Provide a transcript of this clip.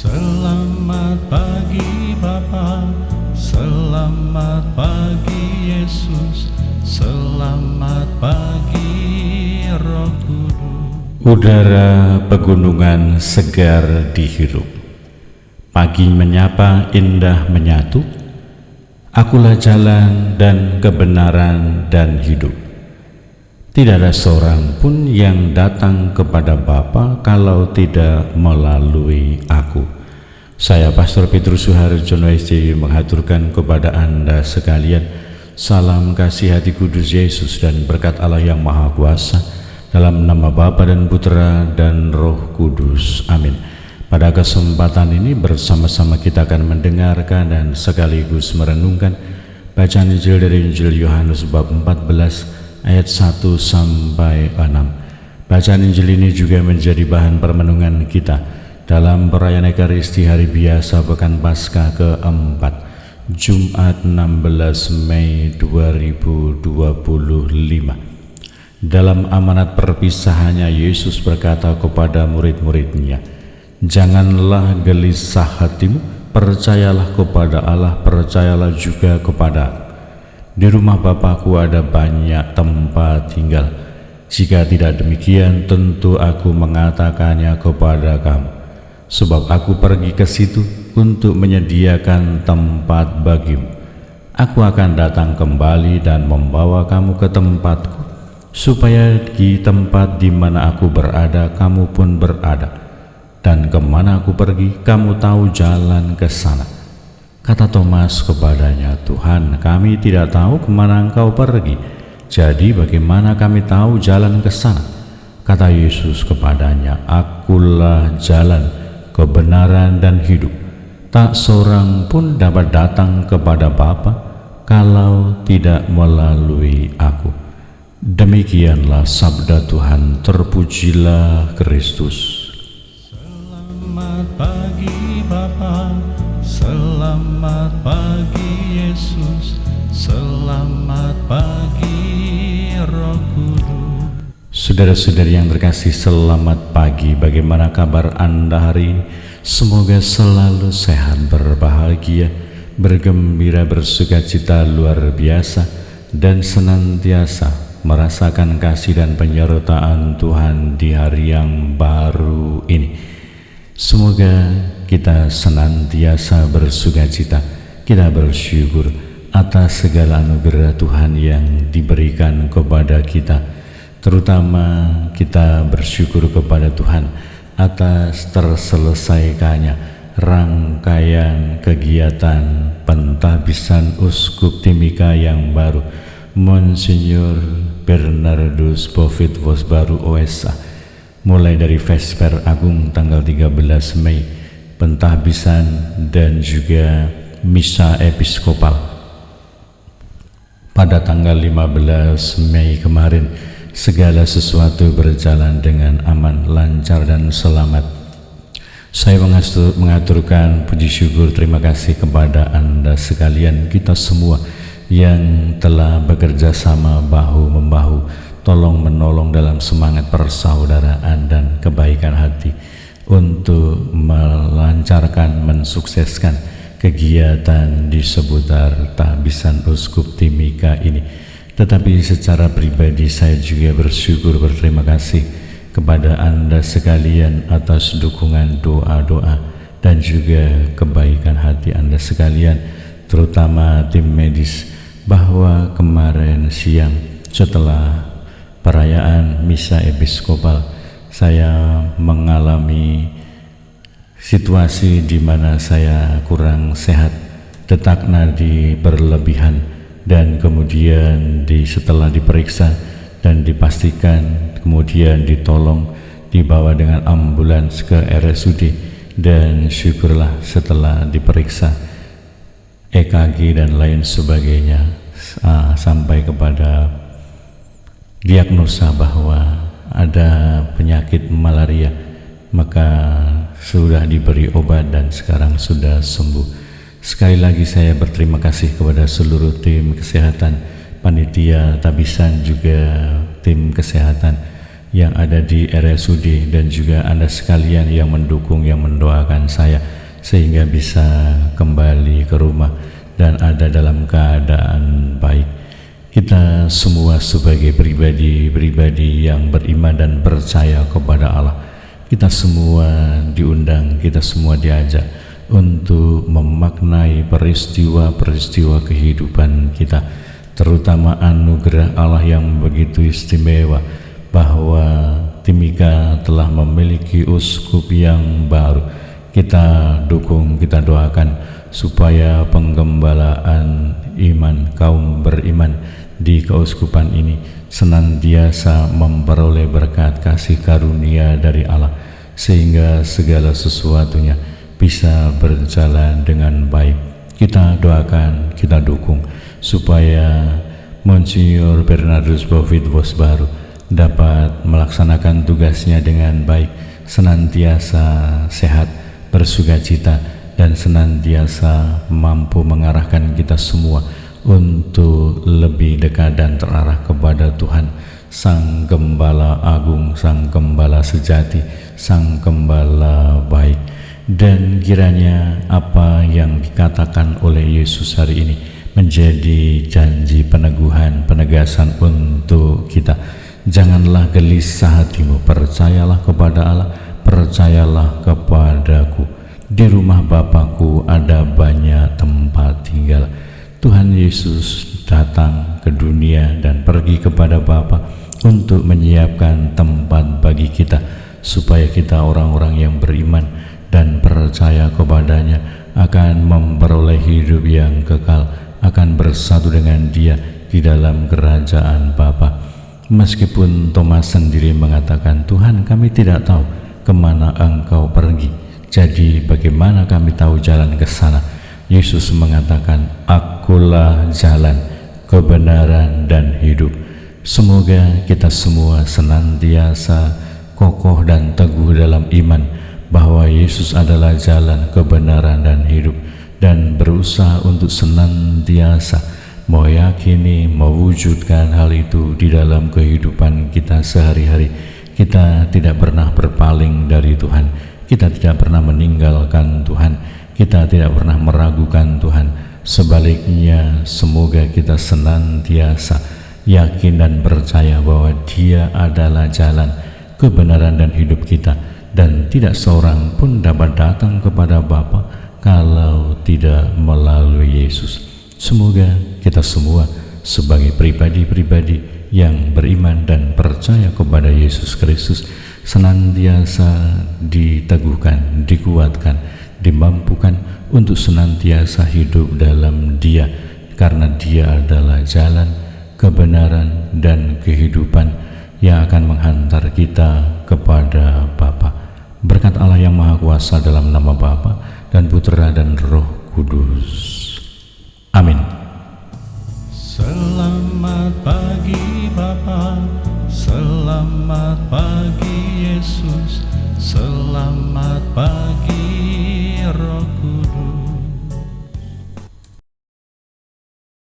Selamat pagi Bapa, selamat pagi Yesus, selamat pagi Roh Kudus. Udara pegunungan segar dihirup, pagi menyapa indah menyatu. Akulah jalan dan kebenaran dan hidup. Tidak ada seorang pun yang datang kepada Bapa kalau tidak melalui aku. Saya Pastor Petrus Suharjono SJ menghaturkan kepada Anda sekalian salam kasih hati kudus Yesus dan berkat Allah yang Maha Kuasa, dalam nama Bapa dan Putra dan Roh Kudus. Amin. Pada kesempatan ini bersama-sama kita akan mendengarkan dan sekaligus merenungkan bacaan Injil dari Injil Yohanes bab 14 ayat 1 sampai 6. Bacaan Injil ini juga menjadi bahan permenungan kita dalam perayaan Ekaristi hari biasa Pekan Paskah keempat, Jumat 16 Mei 2025. Dalam amanat perpisahannya, Yesus berkata kepada murid-muridnya, "Janganlah gelisah hatimu, percayalah kepada Allah, percayalah juga kepada Aku. Di rumah Bapa-Ku ada banyak tempat tinggal. Jika tidak demikian, tentu Aku mengatakannya kepada kamu. Sebab Aku pergi ke situ untuk menyediakan tempat bagimu. Aku akan datang kembali dan membawa kamu ke tempatku, supaya di tempat di mana Aku berada, kamu pun berada. Dan kemana Aku pergi, kamu tahu jalan ke sana." Kata Thomas kepadanya, "Tuhan, kami tidak tahu kemana Engkau pergi. Jadi bagaimana kami tahu jalan ke sana?" Kata Yesus kepadanya, "Akulah jalan, kebenaran dan hidup. Tak seorang pun dapat datang kepada Bapa kalau tidak melalui Aku." Demikianlah sabda Tuhan. Terpujilah Kristus. Selamat pagi Bapa, selamat pagi Yesus, selamat pagi Roh Kudus. Saudara-saudari yang terkasih, selamat pagi. Bagaimana kabar Anda hari ini? Semoga selalu sehat, berbahagia, bergembira, bersukacita luar biasa, dan senantiasa merasakan kasih dan penyertaan Tuhan di hari yang baru ini. Semoga kita senantiasa bersukacita, kita bersyukur atas segala anugerah Tuhan yang diberikan kepada kita. Terutama kita bersyukur kepada Tuhan atas terselesaikannya rangkaian kegiatan pentahbisan Uskup Timika yang baru, Monsinyur Bernardus Bovit Vosbaru OSA, mulai dari Vesper Agung tanggal 13 Mei, pentahbisan dan juga misa episkopal pada tanggal 15 Mei kemarin. Segala sesuatu berjalan dengan aman, lancar dan selamat. Saya mengaturkan puji syukur terima kasih kepada Anda sekalian, kita semua yang telah bekerja sama bahu-membahu, tolong menolong dalam semangat persaudaraan dan kebaikan hati untuk melancarkan, mensukseskan kegiatan di seputar tahbisan Uskup Timika ini. Tetapi secara pribadi saya juga bersyukur, berterima kasih kepada Anda sekalian atas dukungan doa-doa dan juga kebaikan hati Anda sekalian, terutama tim medis, bahwa kemarin siang setelah perayaan misa episkopal saya mengalami situasi di mana saya kurang sehat, detak nadi berlebihan, dan kemudian setelah diperiksa dan dipastikan, kemudian ditolong dibawa dengan ambulans ke RSUD, dan syukurlah setelah diperiksa EKG dan lain sebagainya sampai kepada diagnosa bahwa ada penyakit malaria, maka sudah diberi obat dan sekarang sudah sembuh. Sekali lagi saya berterima kasih kepada seluruh tim kesehatan, panitia tahbisan juga tim kesehatan yang ada di RSUD, dan juga Anda sekalian yang mendukung, yang mendoakan saya sehingga bisa kembali ke rumah dan ada dalam keadaan baik. Kita semua sebagai pribadi-pribadi yang beriman dan percaya kepada Allah, kita semua diundang, kita semua diajak untuk memaknai peristiwa-peristiwa kehidupan kita, terutama anugerah Allah yang begitu istimewa bahwa Timika telah memiliki uskup yang baru. Kita dukung, kita doakan supaya penggembalaan iman kaum beriman di keuskupan ini senantiasa memperoleh berkat kasih karunia dari Allah, sehingga segala sesuatunya bisa berjalan dengan baik. Kita doakan, kita dukung supaya Monsinyur Bernardus Bovid Bosbaru dapat melaksanakan tugasnya dengan baik, senantiasa sehat, bersukacita, dan senantiasa mampu mengarahkan kita semua untuk lebih dekat dan terarah kepada Tuhan, Sang Gembala Agung, Sang Gembala sejati, Sang Gembala baik. Dan kiranya apa yang dikatakan oleh Yesus hari ini menjadi janji peneguhan, penegasan untuk kita. Janganlah gelisah hatimu, percayalah kepada Allah, percayalah kepadaku. Di rumah Bapakku ada banyak tempat tinggal. Tuhan Yesus datang ke dunia dan pergi kepada Bapa untuk menyiapkan tempat bagi kita, supaya kita orang-orang yang beriman dan percaya kepadanya akan memperoleh hidup yang kekal, akan bersatu dengan Dia di dalam kerajaan Bapa. Meskipun Thomas sendiri mengatakan, Tuhan, kami tidak tahu kemana Engkau pergi, jadi bagaimana kami tahu jalan ke sana? Yesus mengatakan, Akulah jalan, kebenaran, dan hidup. Semoga kita semua senantiasa kokoh dan teguh dalam iman bahwa Yesus adalah jalan, kebenaran, dan hidup, dan berusaha untuk senantiasa meyakini, mewujudkan hal itu di dalam kehidupan kita sehari-hari. Kita tidak pernah berpaling dari Tuhan, kita tidak pernah meninggalkan Tuhan, kita tidak pernah meragukan Tuhan. Sebaliknya, semoga kita senantiasa yakin dan percaya bahwa Dia adalah jalan, kebenaran, dan hidup kita, dan tidak seorang pun dapat datang kepada Bapa kalau tidak melalui Yesus. Semoga kita semua sebagai pribadi-pribadi yang beriman dan percaya kepada Yesus Kristus senantiasa diteguhkan, dikuatkan, dimampukan untuk senantiasa hidup dalam Dia, karena Dia adalah jalan, kebenaran, dan kehidupan yang akan menghantar kita kepada Bapa. Berkat Allah yang Maha Kuasa dalam nama Bapa dan Putra dan Roh Kudus. Amin. Selamat pagi Bapa, selamat pagi Yesus, selamat pagi Roh Kudus.